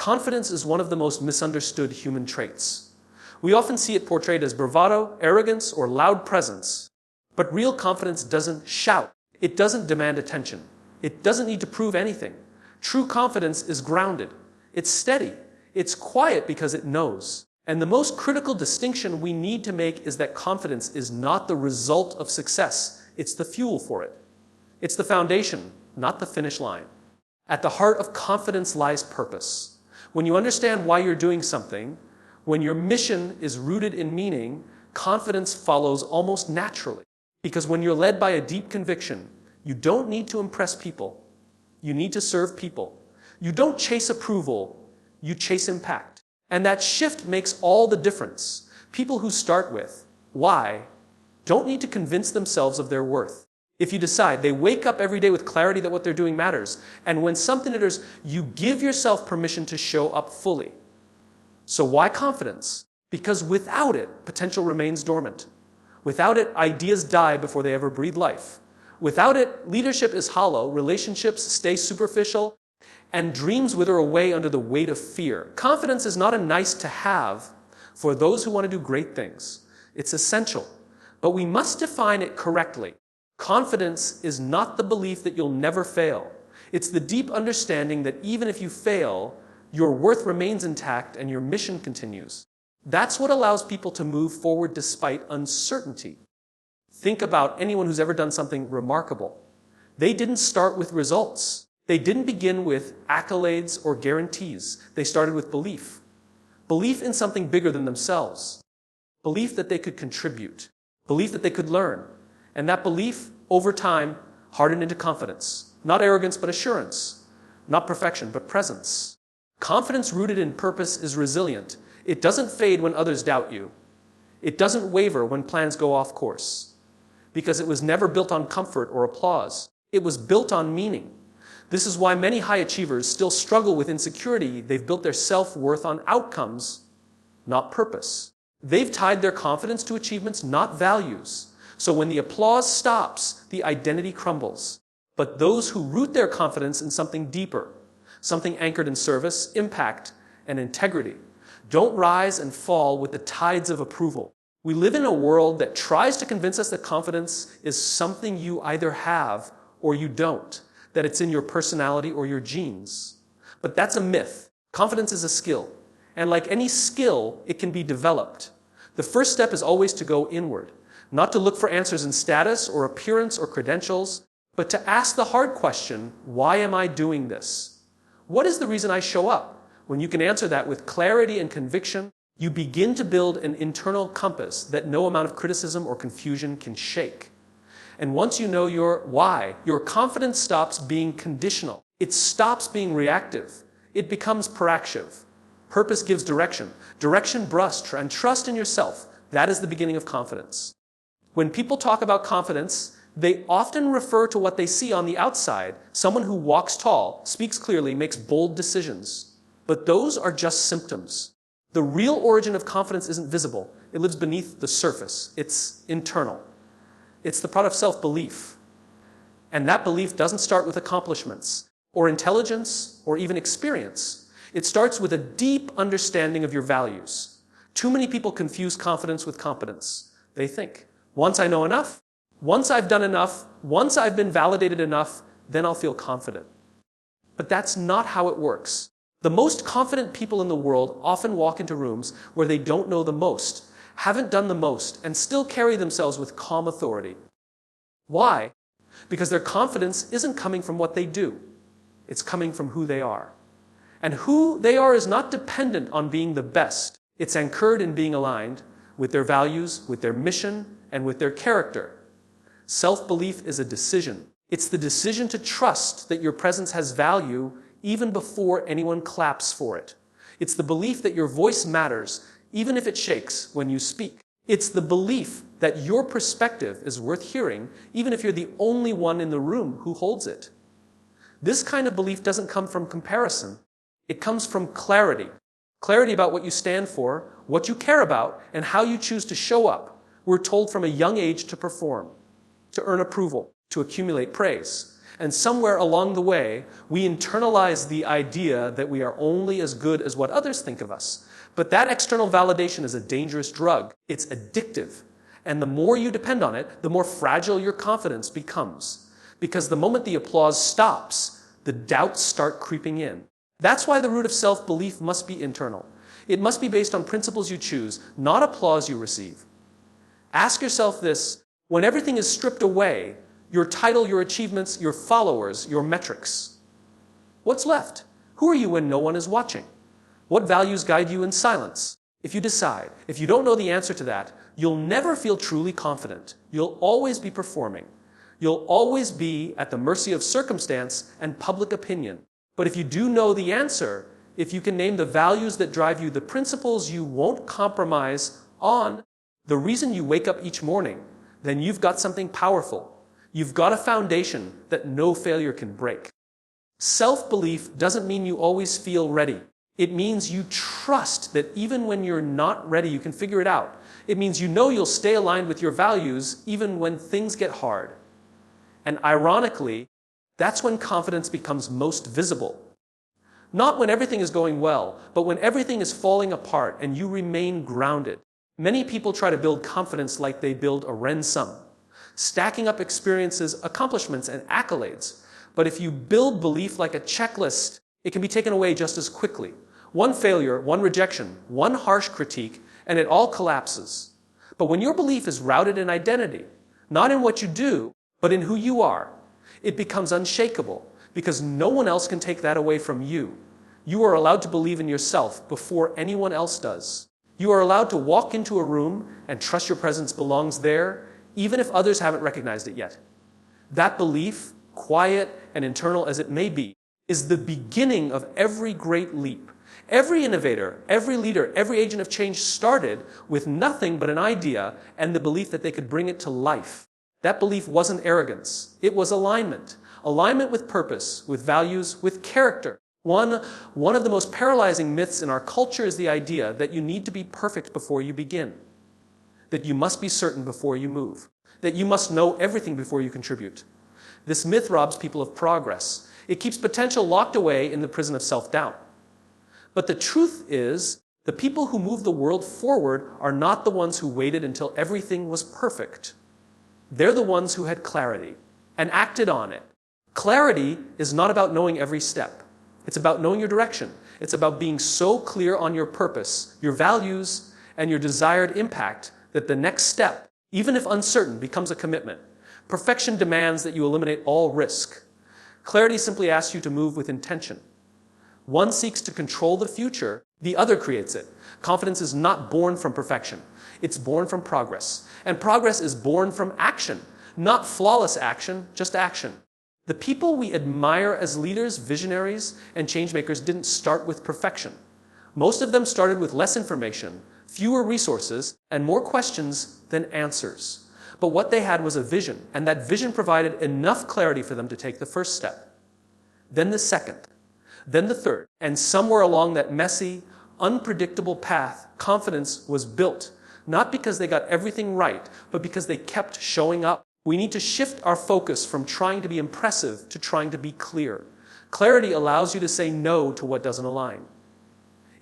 Confidence is one of the most misunderstood human traits. We often see it portrayed as bravado, arrogance, or loud presence. But real confidence doesn't shout. It doesn't demand attention. It doesn't need to prove anything. True confidence is grounded. It's steady. It's quiet because it knows. And the most critical distinction we need to make is that confidence is not the result of success. It's the fuel for it. It's the foundation, not the finish line. At the heart of confidence lies purpose. When you understand why you're doing something, when your mission is rooted in meaning, confidence follows almost naturally. Because when you're led by a deep conviction, you don't need to impress people. You need to serve people. You don't chase approval, you chase impact. And that shift makes all the difference. People who start with why don't need to convince themselves of their worth. If you decide, they wake up every day with clarity that what they're doing matters. And when something matters, you give yourself permission to show up fully. So why confidence? Because without it, potential remains dormant. Without it, ideas die before they ever breathe life. Without it, leadership is hollow, relationships stay superficial, and dreams wither away under the weight of fear. Confidence is not a nice to have for those who want to do great things. It's essential, but we must define it correctly. Confidence is not the belief that you'll never fail. It's the deep understanding that even if you fail, your worth remains intact and your mission continues. That's what allows people to move forward despite uncertainty. Think about anyone who's ever done something remarkable. They didn't start with results. They didn't begin with accolades or guarantees. They started with belief. Belief in something bigger than themselves. Belief that they could contribute. Belief that they could learn. And that belief, over time, hardened into confidence. Not arrogance, but assurance. Not perfection, but presence. Confidence rooted in purpose is resilient. It doesn't fade when others doubt you. It doesn't waver when plans go off course. Because it was never built on comfort or applause. It was built on meaning. This is why many high achievers still struggle with insecurity. They've built their self-worth on outcomes, not purpose. They've tied their confidence to achievements, not values. So when the applause stops, the identity crumbles. But those who root their confidence in something deeper, something anchored in service, impact, and integrity, don't rise and fall with the tides of approval. We live in a world that tries to convince us that confidence is something you either have or you don't, that it's in your personality or your genes. But that's a myth. Confidence is a skill. And like any skill, it can be developed. The first step is always to go inward. Not to look for answers in status or appearance or credentials, but to ask the hard question, why am I doing this? What is the reason I show up? When you can answer that with clarity and conviction, you begin to build an internal compass that no amount of criticism or confusion can shake. And once you know your why, your confidence stops being conditional. It stops being reactive. It becomes proactive. Purpose gives direction. Direction brust and trust in yourself. That is the beginning of confidence. When people talk about confidence, they often refer to what they see on the outside. Someone who walks tall, speaks clearly, makes bold decisions. But those are just symptoms. The real origin of confidence isn't visible. It lives beneath the surface. It's internal. It's the product of self-belief. And that belief doesn't start with accomplishments, or intelligence, or even experience. It starts with a deep understanding of your values. Too many people confuse confidence with competence. They think, once I know enough, once I've done enough, once I've been validated enough, then I'll feel confident. But that's not how it works. The most confident people in the world often walk into rooms where they don't know the most, haven't done the most, and still carry themselves with calm authority. Why? Because their confidence isn't coming from what they do. It's coming from who they are. And who they are is not dependent on being the best. It's anchored in being aligned with their values, with their mission, and with their character. Self-belief is a decision. It's the decision to trust that your presence has value even before anyone claps for it. It's the belief that your voice matters, even if it shakes when you speak. It's the belief that your perspective is worth hearing, even if you're the only one in the room who holds it. This kind of belief doesn't come from comparison. It comes from clarity. Clarity about what you stand for, what you care about, and how you choose to show up. We're told from a young age to perform, to earn approval, to accumulate praise. And somewhere along the way, we internalize the idea that we are only as good as what others think of us. But that external validation is a dangerous drug. It's addictive. And the more you depend on it, the more fragile your confidence becomes. Because the moment the applause stops, the doubts start creeping in. That's why the root of self-belief must be internal. It must be based on principles you choose, not applause you receive. Ask yourself this: when everything is stripped away, your title, your achievements, your followers, your metrics, what's left? Who are you when no one is watching? What values guide you in silence? If you don't know the answer to that, you'll never feel truly confident. You'll always be performing. You'll always be at the mercy of circumstance and public opinion. But if you do know the answer, if you can name the values that drive you, the principles you won't compromise on, the reason you wake up each morning, then you've got something powerful. You've got a foundation that no failure can break. Self-belief doesn't mean you always feel ready. It means you trust that even when you're not ready, you can figure it out. It means you know you'll stay aligned with your values even when things get hard. And ironically, that's when confidence becomes most visible. Not when everything is going well, but when everything is falling apart and you remain grounded. Many people try to build confidence like they build a ren-sum, stacking up experiences, accomplishments, and accolades. But if you build belief like a checklist, it can be taken away just as quickly. One failure, one rejection, one harsh critique, and it all collapses. But when your belief is rooted in identity, not in what you do, but in who you are, it becomes unshakable, because no one else can take that away from you. You are allowed to believe in yourself before anyone else does. You are allowed to walk into a room and trust your presence belongs there, even if others haven't recognized it yet. That belief, quiet and internal as it may be, is the beginning of every great leap. Every innovator, every leader, every agent of change started with nothing but an idea and the belief that they could bring it to life. That belief wasn't arrogance. It was alignment. Alignment with purpose, with values, with character. One of the most paralyzing myths in our culture is the idea that you need to be perfect before you begin. That you must be certain before you move. That you must know everything before you contribute. This myth robs people of progress. It keeps potential locked away in the prison of self-doubt. But the truth is, the people who move the world forward are not the ones who waited until everything was perfect. They're the ones who had clarity and acted on it. Clarity is not about knowing every step. It's about knowing your direction. It's about being so clear on your purpose, your values, and your desired impact that the next step, even if uncertain, becomes a commitment. Perfection demands that you eliminate all risk. Clarity simply asks you to move with intention. One seeks to control the future, the other creates it. Confidence is not born from perfection. It's born from progress. And progress is born from action. Not flawless action, just action. The people we admire as leaders, visionaries, and changemakers didn't start with perfection. Most of them started with less information, fewer resources, and more questions than answers. But what they had was a vision, and that vision provided enough clarity for them to take the first step. Then the second. Then the third. And somewhere along that messy, unpredictable path, confidence was built. Not because they got everything right, but because they kept showing up. We need to shift our focus from trying to be impressive to trying to be clear. Clarity allows you to say no to what doesn't align.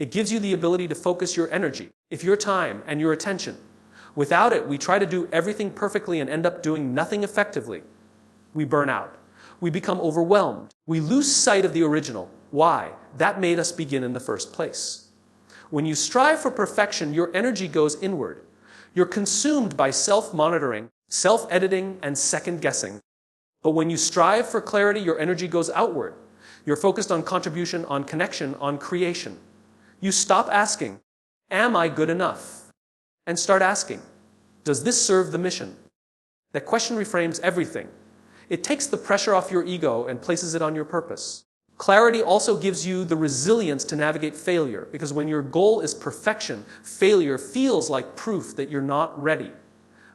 It gives you the ability to focus your energy, your time, and your attention. Without it, we try to do everything perfectly and end up doing nothing effectively. We burn out. We become overwhelmed. We lose sight of the original. Why? That made us begin in the first place. When you strive for perfection, your energy goes inward. You're consumed by self-monitoring, self-editing, and second-guessing. But when you strive for clarity, your energy goes outward. You're focused on contribution, on connection, on creation. You stop asking, am I good enough? And start asking, does this serve the mission? That question reframes everything. It takes the pressure off your ego and places it on your purpose. Clarity also gives you the resilience to navigate failure, because when your goal is perfection, failure feels like proof that you're not ready.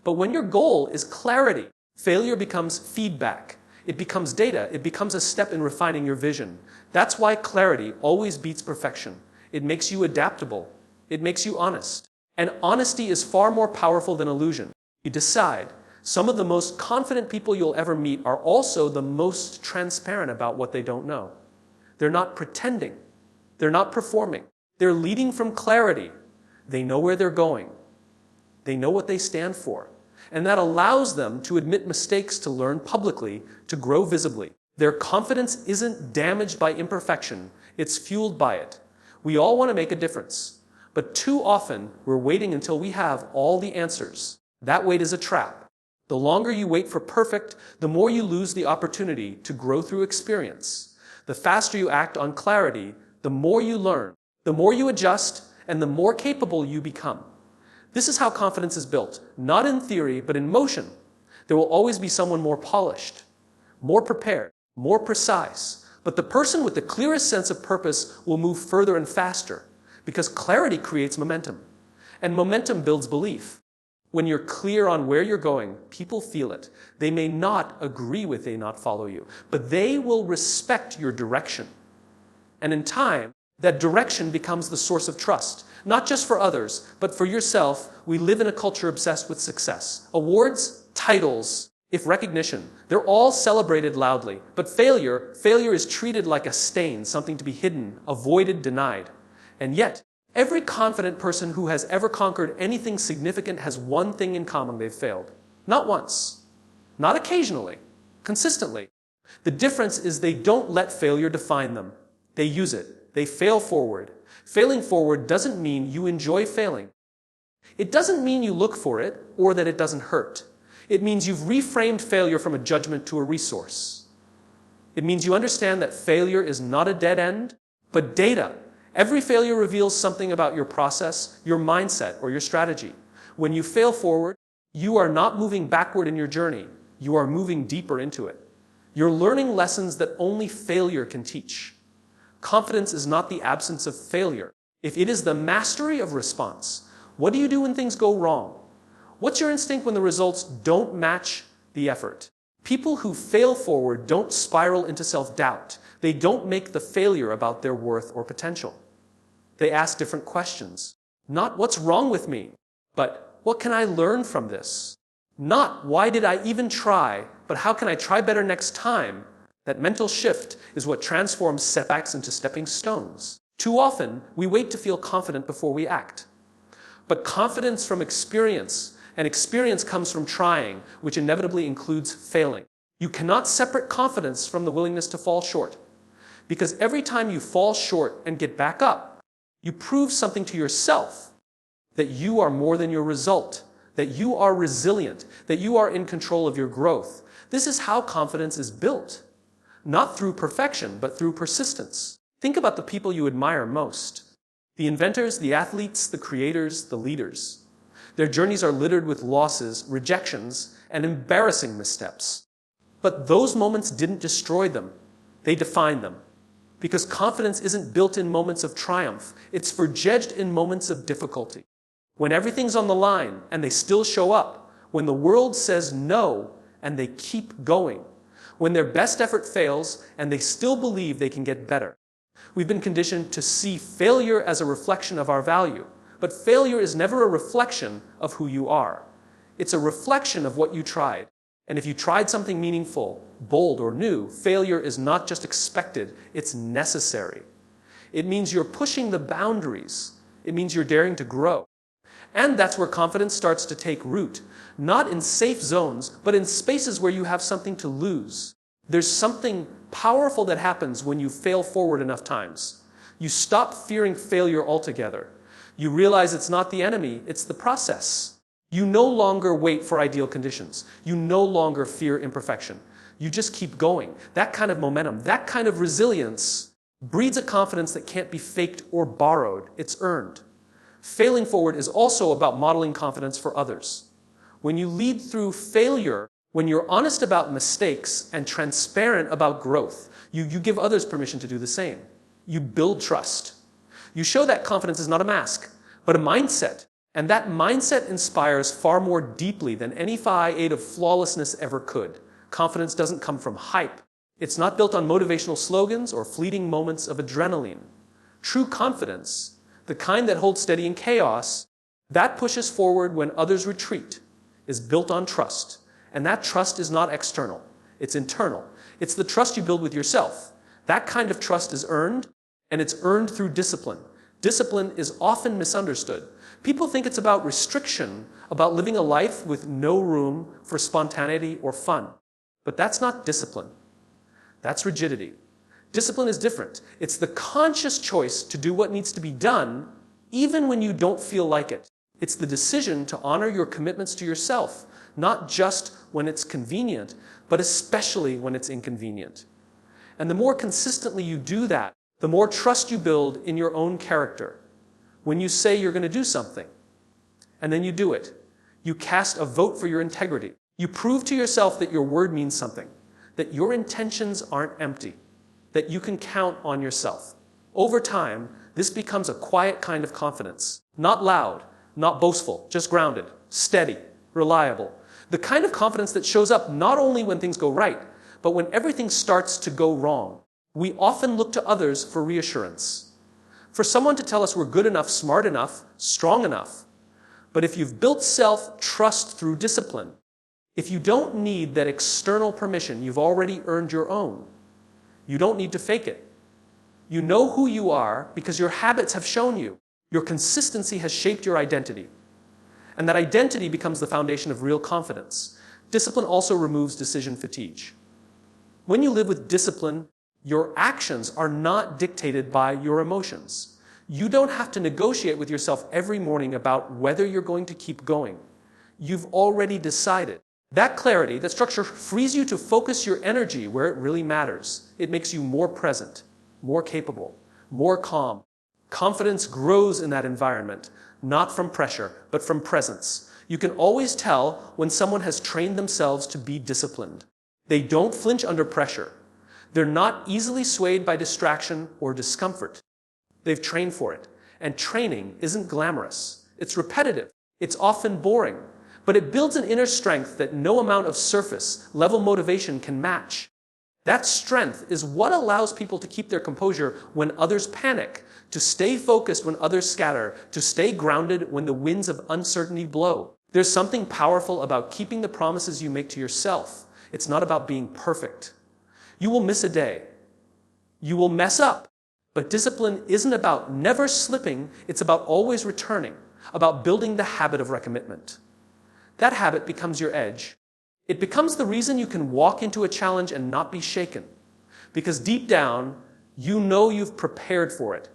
But when your goal is clarity, failure becomes feedback. It becomes data. It becomes a step in refining your vision. That's why clarity always beats perfection. It makes you adaptable. It makes you honest. And honesty is far more powerful than illusion. You decide. Some of the most confident people you'll ever meet are also the most transparent about what they don't know. They're not pretending. They're not performing. They're leading from clarity. They know where they're going. They know what they stand for. And that allows them to admit mistakes, to learn publicly, to grow visibly. Their confidence isn't damaged by imperfection. It's fueled by it. We all want to make a difference. But too often, we're waiting until we have all the answers. That wait is a trap. The longer you wait for perfect, the more you lose the opportunity to grow through experience. The faster you act on clarity, the more you learn, the more you adjust, and the more capable you become. This is how confidence is built, not in theory, but in motion. There will always be someone more polished, more prepared, more precise. But the person with the clearest sense of purpose will move further and faster, because clarity creates momentum, and momentum builds belief. When you're clear on where you're going, people feel it. They may not agree with, they not follow you, but they will respect your direction. And in time, that direction becomes the source of trust, not just for others, but for yourself. We live in a culture obsessed with success. Awards, titles, if recognition, they're all celebrated loudly. But failure is treated like a stain, something to be hidden, avoided, denied. And yet, every confident person who has ever conquered anything significant has one thing in common: they've failed. Not once, not occasionally, consistently. The difference is they don't let failure define them. They use it. They fail forward. Failing forward doesn't mean you enjoy failing. It doesn't mean you look for it or that it doesn't hurt. It means you've reframed failure from a judgment to a resource. It means you understand that failure is not a dead end, but data. Every failure reveals something about your process, your mindset, or your strategy. When you fail forward, you are not moving backward in your journey. You are moving deeper into it. You're learning lessons that only failure can teach. Confidence is not the absence of failure. If it is the mastery of response. What do you do when things go wrong? What's your instinct when the results don't match the effort? People who fail forward don't spiral into self-doubt. They don't make the failure about their worth or potential. They ask different questions. Not what's wrong with me, but what can I learn from this? Not why did I even try, but how can I try better next time? That mental shift is what transforms setbacks into stepping stones. Too often, we wait to feel confident before we act. But confidence from experience, and experience comes from trying, which inevitably includes failing. You cannot separate confidence from the willingness to fall short. Because every time you fall short and get back up, you prove something to yourself, that you are more than your result, that you are resilient, that you are in control of your growth. This is how confidence is built. Not through perfection, but through persistence. Think about the people you admire most. The inventors, the athletes, the creators, the leaders. Their journeys are littered with losses, rejections, and embarrassing missteps. But those moments didn't destroy them. They defined them. Because confidence isn't built in moments of triumph. It's forged in moments of difficulty. When everything's on the line and they still show up. When the world says no and they keep going. When their best effort fails and they still believe they can get better. We've been conditioned to see failure as a reflection of our value. But failure is never a reflection of who you are. It's a reflection of what you tried. And if you tried something meaningful, bold, or new, failure is not just expected, it's necessary. It means you're pushing the boundaries. It means you're daring to grow. And that's where confidence starts to take root. Not in safe zones, but in spaces where you have something to lose. There's something powerful that happens when you fail forward enough times. You stop fearing failure altogether. You realize it's not the enemy, it's the process. You no longer wait for ideal conditions. You no longer fear imperfection. You just keep going. That kind of momentum, that kind of resilience breeds a confidence that can't be faked or borrowed. It's earned. Failing forward is also about modeling confidence for others. When you lead through failure, when you're honest about mistakes and transparent about growth, you give others permission to do the same. You build trust. You show that confidence is not a mask, but a mindset. And that mindset inspires far more deeply than any facade of flawlessness ever could. Confidence doesn't come from hype. It's not built on motivational slogans or fleeting moments of adrenaline. True confidence, the kind that holds steady in chaos, that pushes forward when others retreat, is built on trust. And that trust is not external. It's internal. It's the trust you build with yourself. That kind of trust is earned, and it's earned through discipline. Discipline is often misunderstood. People think it's about restriction, about living a life with no room for spontaneity or fun. But that's not discipline. That's rigidity. Discipline is different. It's the conscious choice to do what needs to be done, even when you don't feel like it. It's the decision to honor your commitments to yourself, not just when it's convenient, but especially when it's inconvenient. And the more consistently you do that, the more trust you build in your own character. When you say you're going to do something, and then you do it, you cast a vote for your integrity. You prove to yourself that your word means something, that your intentions aren't empty, that you can count on yourself. Over time, this becomes a quiet kind of confidence. Not loud, not boastful, just grounded, steady, reliable. The kind of confidence that shows up not only when things go right, but when everything starts to go wrong. We often look to others for reassurance, for someone to tell us we're good enough, smart enough, strong enough. But if you've built self-trust through discipline, if you don't need that external permission, you've already earned your own. You don't need to fake it. You know who you are because your habits have shown you. Your consistency has shaped your identity. And that identity becomes the foundation of real confidence. Discipline also removes decision fatigue. When you live with discipline, your actions are not dictated by your emotions. You don't have to negotiate with yourself every morning about whether you're going to keep going. You've already decided. That clarity, that structure, frees you to focus your energy where it really matters. It makes you more present, more capable, more calm. Confidence grows in that environment, not from pressure, but from presence. You can always tell when someone has trained themselves to be disciplined. They don't flinch under pressure. They're not easily swayed by distraction or discomfort. They've trained for it. And training isn't glamorous. It's repetitive. It's often boring. But it builds an inner strength that no amount of surface-level motivation can match. That strength is what allows people to keep their composure when others panic, to stay focused when others scatter, to stay grounded when the winds of uncertainty blow. There's something powerful about keeping the promises you make to yourself. It's not about being perfect. You will miss a day. You will mess up. But discipline isn't about never slipping. It's about always returning, about building the habit of recommitment. That habit becomes your edge. It becomes the reason you can walk into a challenge and not be shaken. Because deep down, you know you've prepared for it.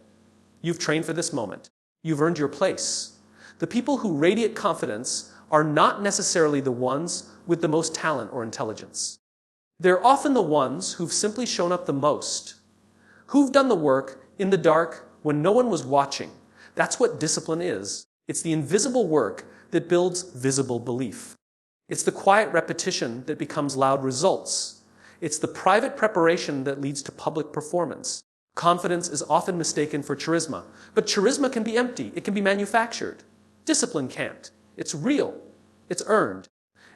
You've trained for this moment. You've earned your place. The people who radiate confidence are not necessarily the ones with the most talent or intelligence. They're often the ones who've simply shown up the most, who've done the work in the dark when no one was watching. That's what discipline is. It's the invisible work that builds visible belief. It's the quiet repetition that becomes loud results. It's the private preparation that leads to public performance. Confidence is often mistaken for charisma, but charisma can be empty. It can be manufactured. Discipline can't. It's real. It's earned.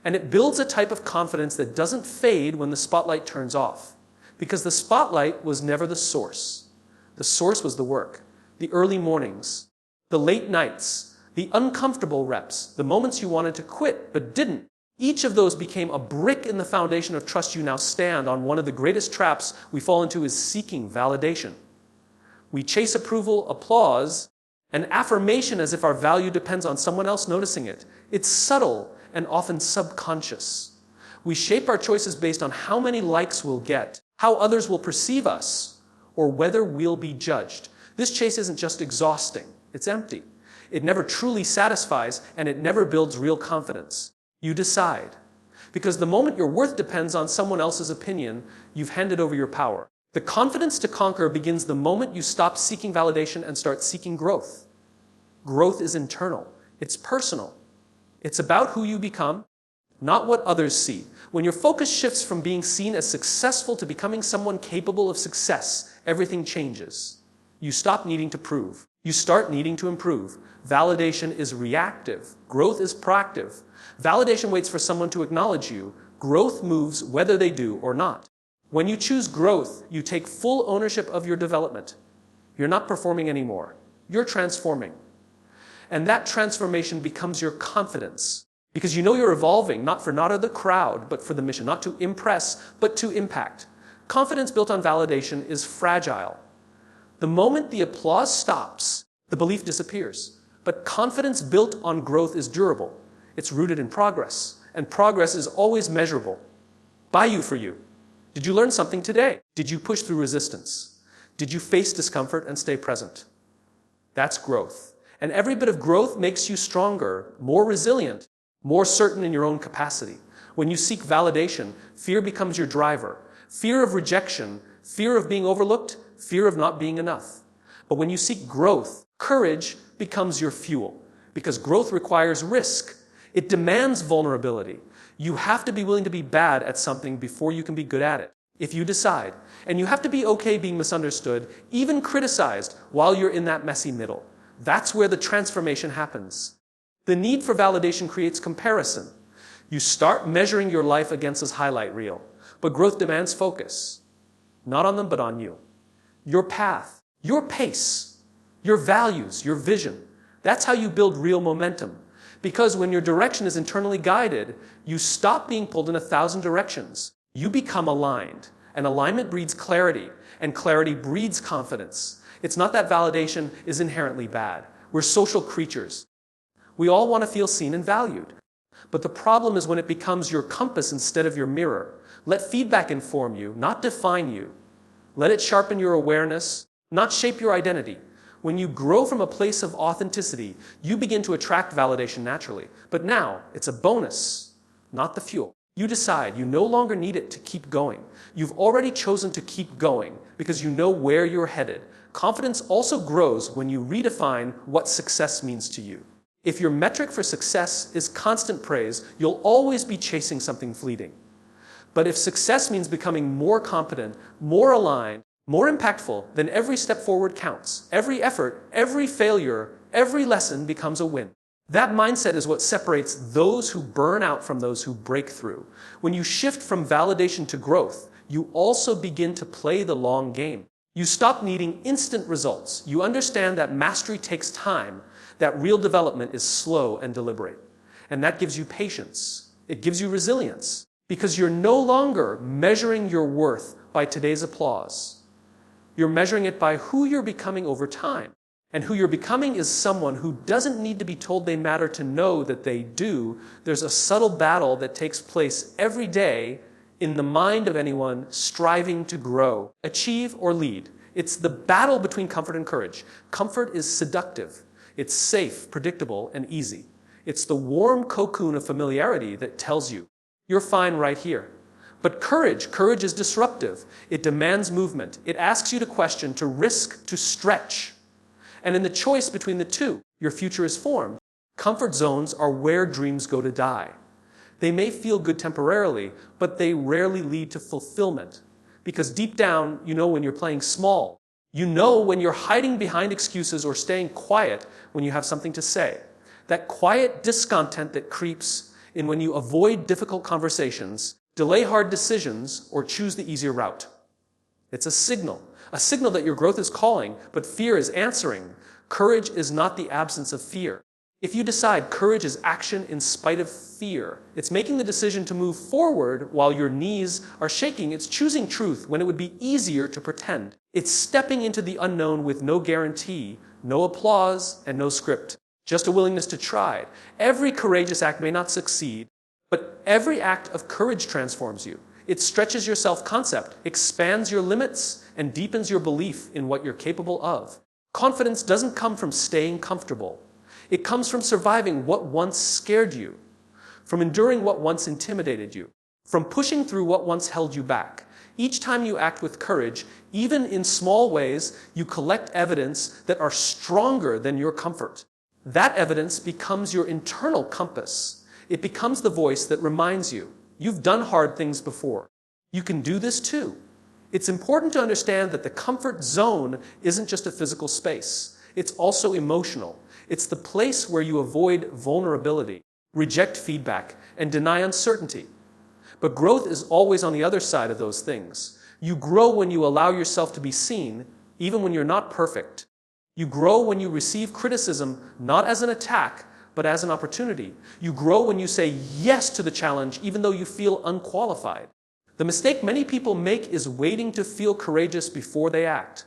And it builds a type of confidence that doesn't fade when the spotlight turns off. Because the spotlight was never the source. The source was the work, the early mornings, the late nights, the uncomfortable reps, the moments you wanted to quit but didn't. Each of those became a brick in the foundation of trust you now stand on. One of the greatest traps we fall into is seeking validation. We chase approval, applause, and affirmation as if our value depends on someone else noticing it. It's subtle and often subconscious. We shape our choices based on how many likes we'll get, how others will perceive us, or whether we'll be judged. This chase isn't just exhausting, it's empty. It never truly satisfies, and it never builds real confidence. You decide. Because the moment your worth depends on someone else's opinion, you've handed over your power. The confidence to conquer begins the moment you stop seeking validation and start seeking growth. Growth is internal. It's personal. It's about who you become, not what others see. When your focus shifts from being seen as successful to becoming someone capable of success, everything changes. You stop needing to prove. You start needing to improve. Validation is reactive. Growth is proactive. Validation waits for someone to acknowledge you. Growth moves whether they do or not. When you choose growth, you take full ownership of your development. You're not performing anymore. You're transforming. And that transformation becomes your confidence. Because you know you're evolving, not for the crowd, but for the mission. Not to impress, but to impact. Confidence built on validation is fragile. The moment the applause stops, the belief disappears. But confidence built on growth is durable. It's rooted in progress. And progress is always measurable. By you, for you. Did you learn something today? Did you push through resistance? Did you face discomfort and stay present? That's growth. And every bit of growth makes you stronger, more resilient, more certain in your own capacity. When you seek validation, fear becomes your driver. Fear of rejection, fear of being overlooked, fear of not being enough. But when you seek growth, courage becomes your fuel. Because growth requires risk. It demands vulnerability. You have to be willing to be bad at something before you can be good at it. If you decide. And you have to be okay being misunderstood, even criticized, while you're in that messy middle. That's where the transformation happens. The need for validation creates comparison. You start measuring your life against this highlight reel. But growth demands focus. Not on them, but on you. Your path, your pace, your values, your vision. That's how you build real momentum. Because when your direction is internally guided, you stop being pulled in 1,000 directions. You become aligned. And alignment breeds clarity. And clarity breeds confidence. It's not that validation is inherently bad. We're social creatures. We all want to feel seen and valued. But the problem is when it becomes your compass instead of your mirror. Let feedback inform you, not define you. Let it sharpen your awareness, not shape your identity. When you grow from a place of authenticity, you begin to attract validation naturally. But now, it's a bonus, not the fuel. You decide you no longer need it to keep going. You've already chosen to keep going because you know where you're headed. Confidence also grows when you redefine what success means to you. If your metric for success is constant praise, you'll always be chasing something fleeting. But if success means becoming more competent, more aligned, more impactful, then every step forward counts. Every effort, every failure, every lesson becomes a win. That mindset is what separates those who burn out from those who break through. When you shift from validation to growth, you also begin to play the long game. You stop needing instant results. You understand that mastery takes time, that real development is slow and deliberate. And that gives you patience. It gives you resilience. Because you're no longer measuring your worth by today's applause. You're measuring it by who you're becoming over time. And who you're becoming is someone who doesn't need to be told they matter to know that they do. There's a subtle battle that takes place every day in the mind of anyone striving to grow, achieve, or lead. It's the battle between comfort and courage. Comfort is seductive. It's safe, predictable, and easy. It's the warm cocoon of familiarity that tells you, you're fine right here. But courage is disruptive. It demands movement. It asks you to question, to risk, to stretch. And in the choice between the two, your future is formed. Comfort zones are where dreams go to die. They may feel good temporarily, but they rarely lead to fulfillment. Because deep down, you know when you're playing small. You know when you're hiding behind excuses or staying quiet when you have something to say. That quiet discontent that creeps in when you avoid difficult conversations, delay hard decisions, or choose the easier route. It's a signal that your growth is calling, but fear is answering. Courage is not the absence of fear. If you decide courage is action in spite of fear, it's making the decision to move forward while your knees are shaking. It's choosing truth when it would be easier to pretend. It's stepping into the unknown with no guarantee, no applause, and no script. Just a willingness to try. Every courageous act may not succeed, but every act of courage transforms you. It stretches your self-concept, expands your limits, and deepens your belief in what you're capable of. Confidence doesn't come from staying comfortable. It comes from surviving what once scared you, from enduring what once intimidated you, from pushing through what once held you back. Each time you act with courage, even in small ways, you collect evidence that are stronger than your comfort. That evidence becomes your internal compass. It becomes the voice that reminds you, you've done hard things before. You can do this too. It's important to understand that the comfort zone isn't just a physical space. It's also emotional. It's the place where you avoid vulnerability, reject feedback, and deny uncertainty. But growth is always on the other side of those things. You grow when you allow yourself to be seen, even when you're not perfect. You grow when you receive criticism not as an attack, but as an opportunity. You grow when you say yes to the challenge, even though you feel unqualified. The mistake many people make is waiting to feel courageous before they act.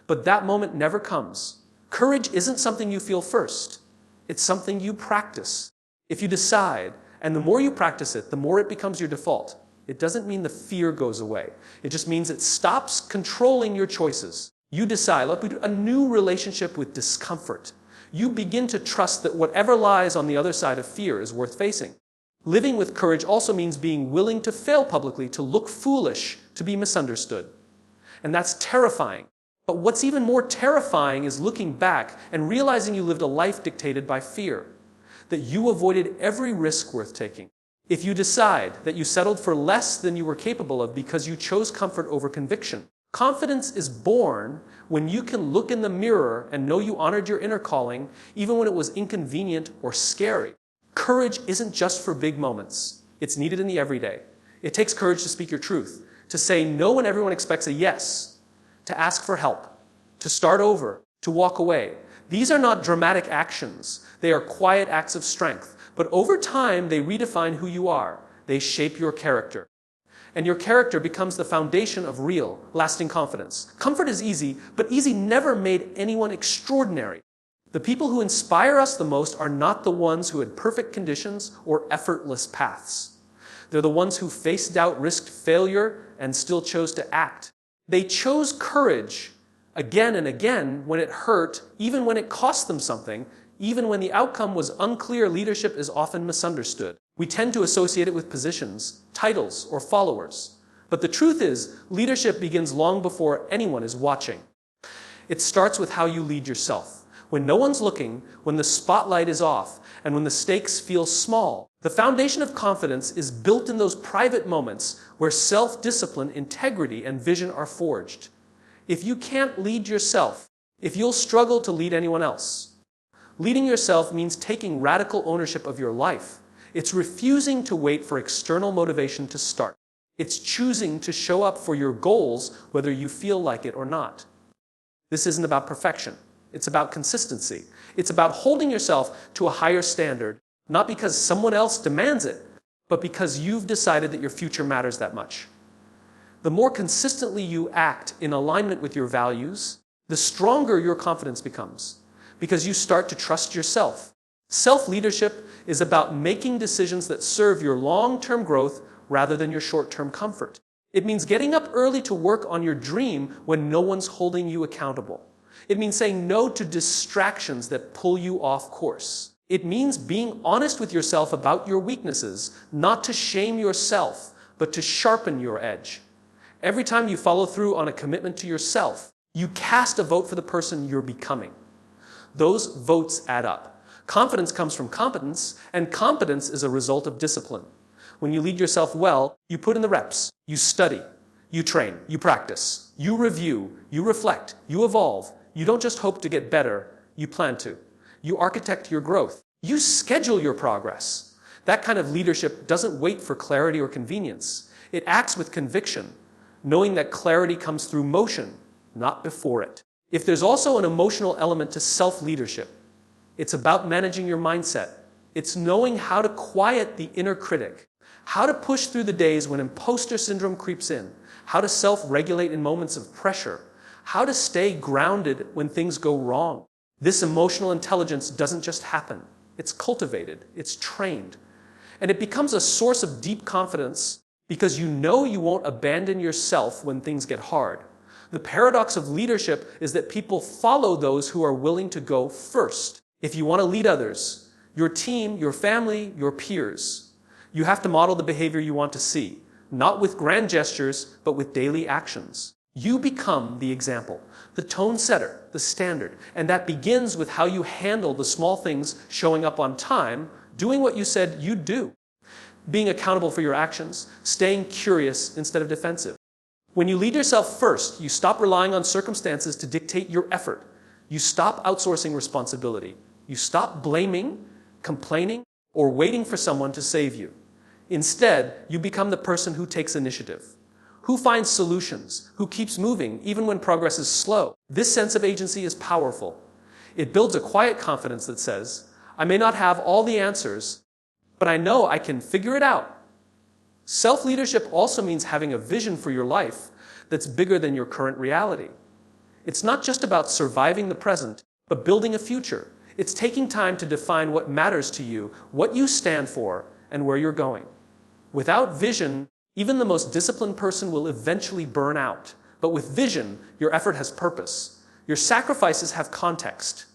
But that moment never comes. Courage isn't something you feel first. It's something you practice. If you decide, and the more you practice it, the more it becomes your default. It doesn't mean the fear goes away. It just means it stops controlling your choices. You decide, let's do a new relationship with discomfort. You begin to trust that whatever lies on the other side of fear is worth facing. Living with courage also means being willing to fail publicly, to look foolish, to be misunderstood. And that's terrifying. But what's even more terrifying is looking back and realizing you lived a life dictated by fear, that you avoided every risk worth taking. If you decide that you settled for less than you were capable of because you chose comfort over conviction, confidence is born when you can look in the mirror and know you honored your inner calling, even when it was inconvenient or scary. Courage isn't just for big moments. It's needed in the everyday. It takes courage to speak your truth, to say no when everyone expects a yes, to ask for help, to start over, to walk away. These are not dramatic actions. They are quiet acts of strength. But over time, they redefine who you are. They shape your character. And your character becomes the foundation of real, lasting confidence. Comfort is easy, but easy never made anyone extraordinary. The people who inspire us the most are not the ones who had perfect conditions or effortless paths. They're the ones who faced doubt, risked failure, and still chose to act. They chose courage again and again when it hurt, even when it cost them something, even when the outcome was unclear. Leadership is often misunderstood. We tend to associate it with positions, titles, or followers. But the truth is, leadership begins long before anyone is watching. It starts with how you lead yourself. When no one's looking, when the spotlight is off, and when the stakes feel small, the foundation of confidence is built in those private moments where self-discipline, integrity, and vision are forged. If you can't lead yourself, if you'll struggle to lead anyone else, leading yourself means taking radical ownership of your life. It's refusing to wait for external motivation to start. It's choosing to show up for your goals whether you feel like it or not. This isn't about perfection. It's about consistency. It's about holding yourself to a higher standard, not because someone else demands it, but because you've decided that your future matters that much. The more consistently you act in alignment with your values, the stronger your confidence becomes, because you start to trust yourself. Self-leadership is about making decisions that serve your long-term growth rather than your short-term comfort. It means getting up early to work on your dream when no one's holding you accountable. It means saying no to distractions that pull you off course. It means being honest with yourself about your weaknesses, not to shame yourself, but to sharpen your edge. Every time you follow through on a commitment to yourself, you cast a vote for the person you're becoming. Those votes add up. Confidence comes from competence, and competence is a result of discipline. When you lead yourself well, you put in the reps, you study, you train, you practice, you review, you reflect, you evolve. You don't just hope to get better, you plan to. You architect your growth. You schedule your progress. That kind of leadership doesn't wait for clarity or convenience. It acts with conviction, knowing that clarity comes through motion, not before it. If there's also an emotional element to self-leadership, it's about managing your mindset. It's knowing how to quiet the inner critic, how to push through the days when imposter syndrome creeps in, how to self-regulate in moments of pressure, how to stay grounded when things go wrong. This emotional intelligence doesn't just happen. It's cultivated, it's trained. And it becomes a source of deep confidence because you know you won't abandon yourself when things get hard. The paradox of leadership is that people follow those who are willing to go first. If you want to lead others, your team, your family, your peers, you have to model the behavior you want to see, not with grand gestures, but with daily actions. You become the example, the tone setter, the standard, and that begins with how you handle the small things, showing up on time, doing what you said you'd do, being accountable for your actions, staying curious instead of defensive. When you lead yourself first, you stop relying on circumstances to dictate your effort. You stop outsourcing responsibility. You stop blaming, complaining, or waiting for someone to save you. Instead, you become the person who takes initiative, who finds solutions, who keeps moving even when progress is slow. This sense of agency is powerful. It builds a quiet confidence that says, I may not have all the answers, but I know I can figure it out. Self-leadership also means having a vision for your life that's bigger than your current reality. It's not just about surviving the present, but building a future. It's taking time to define what matters to you, what you stand for, and where you're going. Without vision, even the most disciplined person will eventually burn out. But with vision, your effort has purpose. Your sacrifices have context.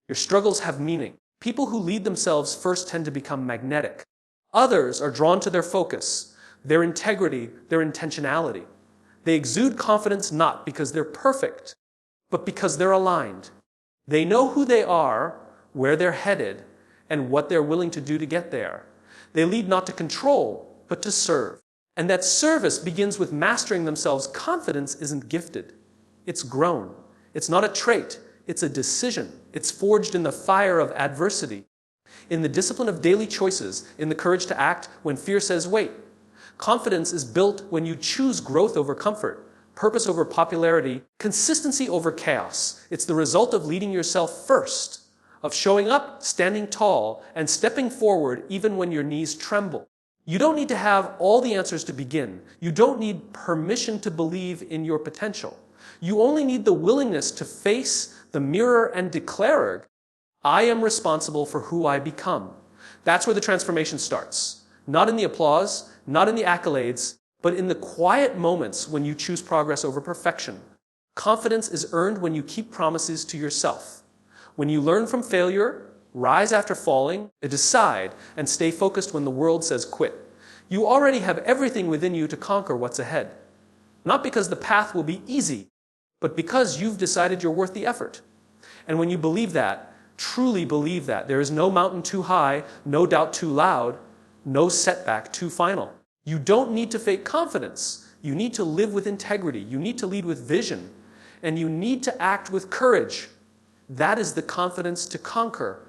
Your struggles have meaning. People who lead themselves first tend to become magnetic. Others are drawn to their focus, their integrity, their intentionality. They exude confidence not because they're perfect, but because they're aligned. They know who they are, where they're headed, and what they're willing to do to get there. They lead not to control, but to serve. And that service begins with mastering themselves. Confidence isn't gifted. It's grown. It's not a trait. It's a decision. It's forged in the fire of adversity, in the discipline of daily choices, in the courage to act when fear says wait. Confidence is built when you choose growth over comfort, purpose over popularity, consistency over chaos. It's the result of leading yourself first, of showing up, standing tall, and stepping forward even when your knees tremble. You don't need to have all the answers to begin. You don't need permission to believe in your potential. You only need the willingness to face the mirror and declare, I am responsible for who I become. That's where the transformation starts. Not in the applause, not in the accolades, but in the quiet moments when you choose progress over perfection. Confidence is earned when you keep promises to yourself. When you learn from failure, rise after falling, decide, and stay focused when the world says quit. You already have everything within you to conquer what's ahead. Not because the path will be easy, but because you've decided you're worth the effort. And when you believe that, truly believe that, there is no mountain too high, no doubt too loud, no setback too final. You don't need to fake confidence. You need to live with integrity. You need to lead with vision. And you need to act with courage. That is the confidence to conquer